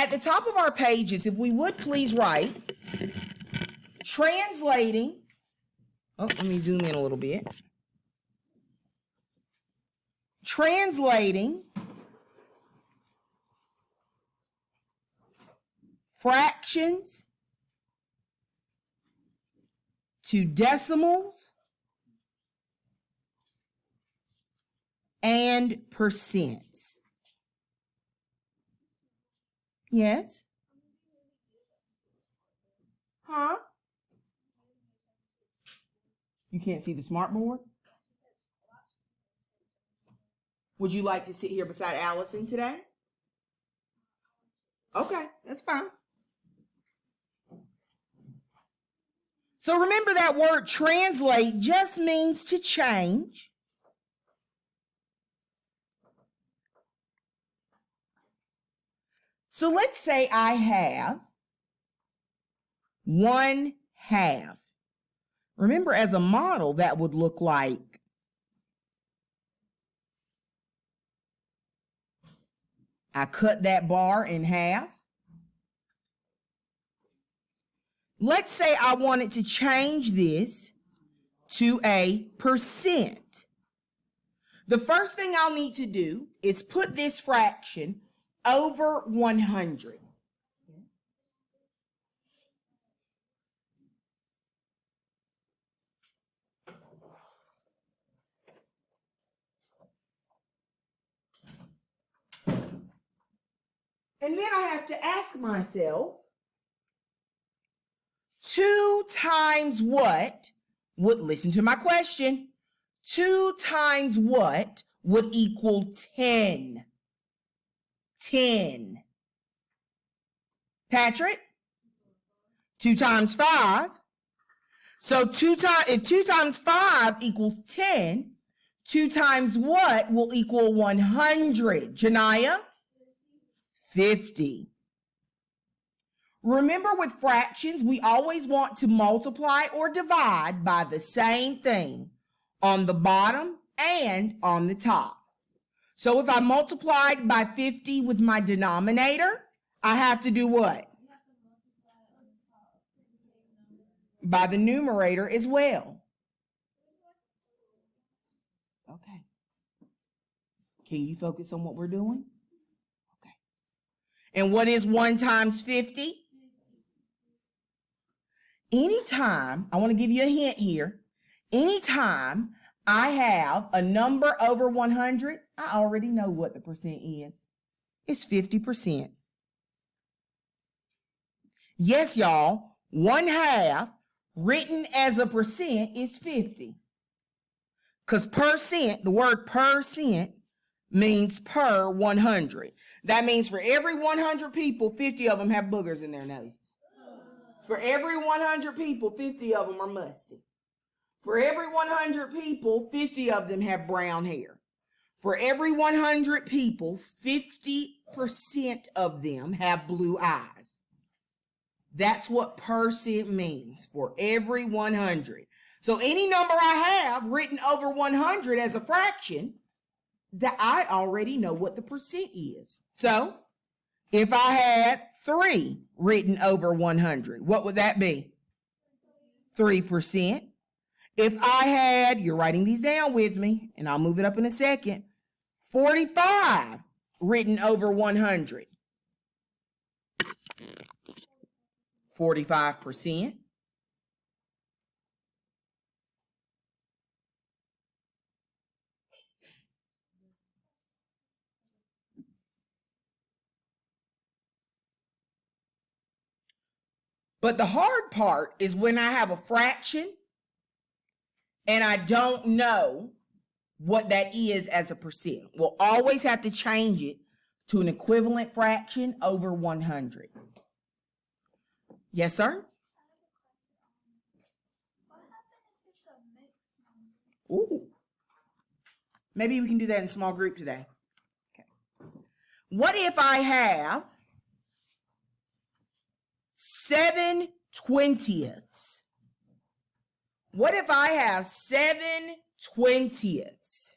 At the top of our pages, if we would please write translating. Oh, let me zoom in a little bit. Translating fractions to decimals and percents. Yes? Huh? You can't see the smartboard? Would you like to sit here beside Allison today? Okay, that's fine. So remember that word translate just means to change. So let's say I have 1/2. Remember, as a model, that would look like I cut that bar in half. Let's say I wanted to change this to a percent. The first thing I'll need to do is put this fraction over 100. And then I have to ask myself, 2 times what would, listen to my question, 2 times what would equal 10? 10. Patrick? 2 times 5. So if 2 times 5 equals 10, 2 times what will equal 100? Janiyah? 50. Remember, with fractions, we always want to multiply or divide by the same thing on the bottom and on the top. So if I multiplied by 50 with my denominator, I have to do what? By the numerator as well. Okay. Can you focus on what we're doing? Okay. And what is 1 times 50? Anytime, I want to give you a hint here. Anytime I have a number over 100, I already know what the percent is. It's 50%. Yes, y'all, 1/2 written as a percent is 50. Because percent, the word percent means per 100. That means for every 100 people, 50 of them have boogers in their noses. For every 100 people, 50 of them are musty. For every 100 people, 50 of them have brown hair. For every 100 people, 50% of them have blue eyes. That's what percent means, for every 100. So any number I have written over 100 as a fraction, that I already know what the percent is. So if I had 3 written over 100, what would that be? 3%. If I had, you're writing these down with me, and I'll move it up in a second, 45 written over 100. 45%. But the hard part is when I have a fraction and I don't know what that is as a percent. We'll always have to change it to an equivalent fraction over 100. Yes, sir? Ooh. Maybe we can do that in a small group today. Okay. What if I have 7/20? What if I have 7/20?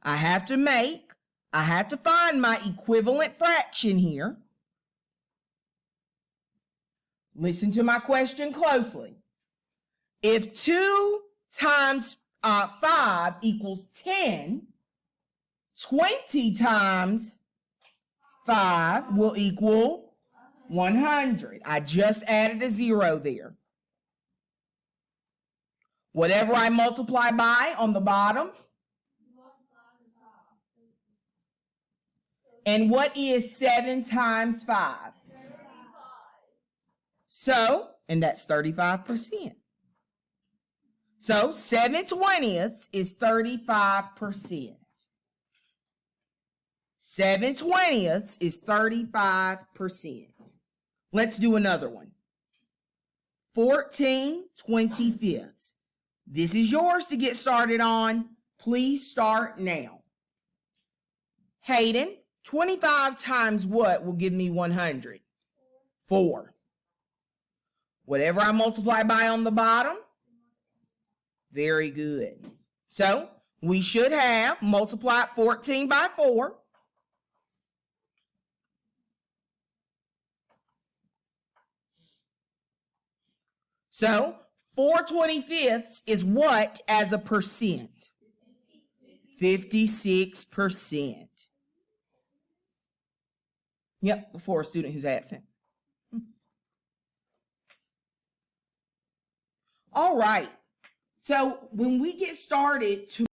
I have to make I have to find my equivalent fraction here. Listen to my question closely. If 2 times 5 equals 10, 20 times 5 will equal 100. I just added a 0 there. Whatever I multiply by on the bottom. And what is 7 times 5? 35. So, and that's 35%. So 7/20 is 35%. 7/20 is 35%. Let's do another one. 14/25. This is yours to get started on. Please start now. Hayden, 25 times what will give me 100? 4. Whatever I multiply by on the bottom. Very good. So we should have multiplied 14 by 4. So 4/25 is what as a percent? 56%. Yep, before a student who's absent. All right. So when we get started to